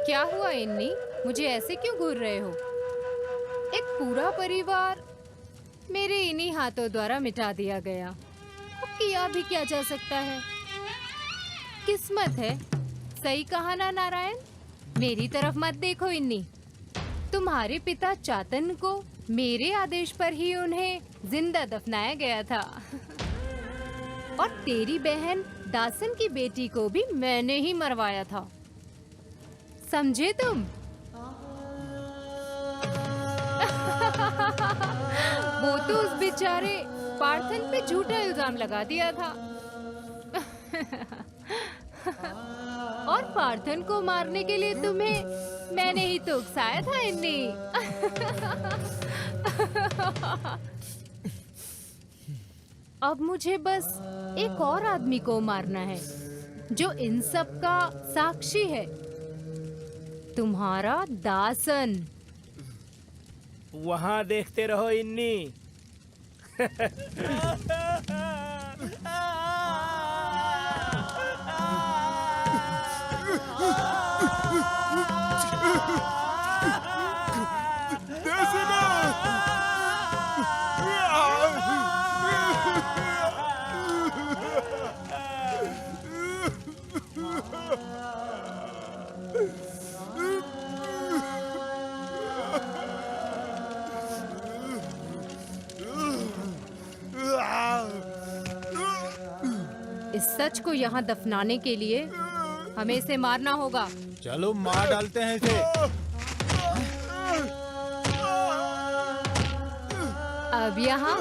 क्या हुआ इन्नी? मुझे ऐसे क्यों घूर रहे हो? एक पूरा परिवार मेरे इन्हीं हाथों द्वारा मिटा दिया गया। अब किया भी क्या जा सकता है? किस्मत है। सही कहा ना नारायण? मेरी तरफ मत देखो इन्हीं। तुम्हारे पिता चातन को मेरे आदेश पर ही उन्हें जिंदा दफनाया गया था। और तेरी बहन दासन की बेटी को भी मैंने ही मरवाया था। समझे तुम? वो तो उस बेचारे पार्थन पे झूठा इल्जाम लगा दिया था। और पार्थन को मारने के लिए तुम्हें मैंने ही तो उकसाया था इन्हीं। अब मुझे बस एक और आदमी को मारना है जो इन सब का साक्षी है। तुम्हारा दासन। वहाँ देखते रहो इन्नी। इस सच को यहाँ दफनाने के लिए हमें इसे मारना होगा। चलो मार डालते हैं इसे। अब यहाँ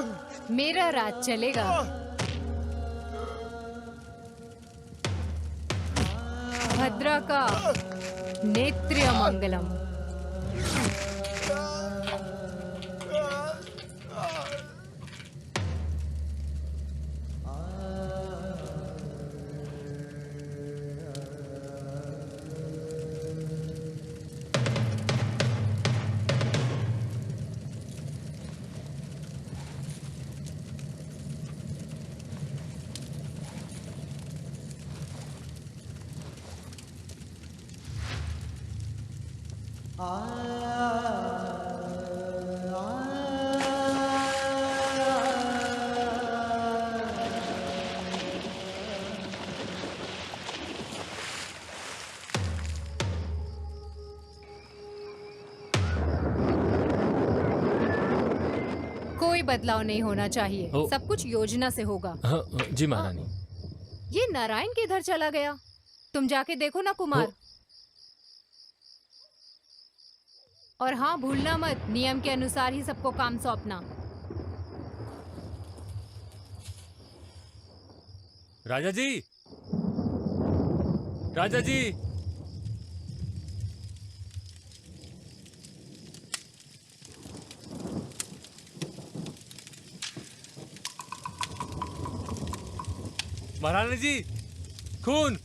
मेरा राज चलेगा। भद्रा का नेत्र्य मंगलम। कोई बदलाव नहीं होना चाहिए। सब कुछ योजना से होगा। जी महारानी। ये नारायण किधर चला गया? तुम जाके देखो ना कुमार। और हाँ, भूलना मत, नियम के अनुसार ही सबको काम सौंपना। राजा जी, राजा जी। महारानी जी, खून।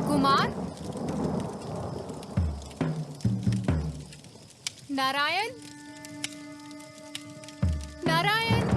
कुमार, नारायण, नारायण।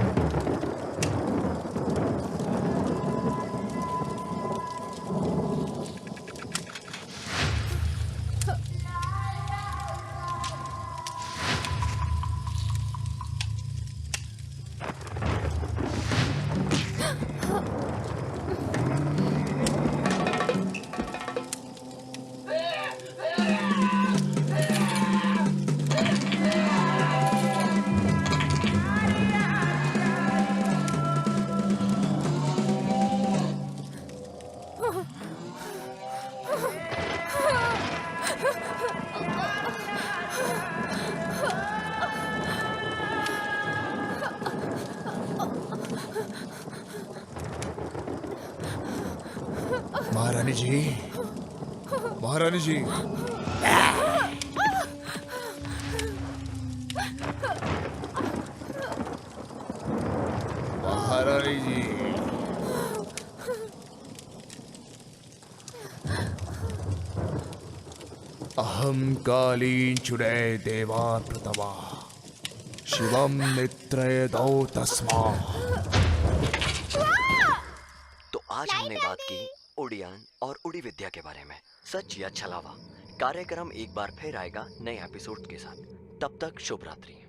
महारानी जी, महारानी जी। महारानी जी। अहम कालीन चुड़ै देवा प्रतमा शिवम नित्रय दो तस्मा। तो आज हमने बात की उड़ियान और उड़ी विद्या के बारे में। सच या छलावा कार्यक्रम एक बार फिर आएगा नए एपिसोड के साथ। तब तक शुभ रात्रि।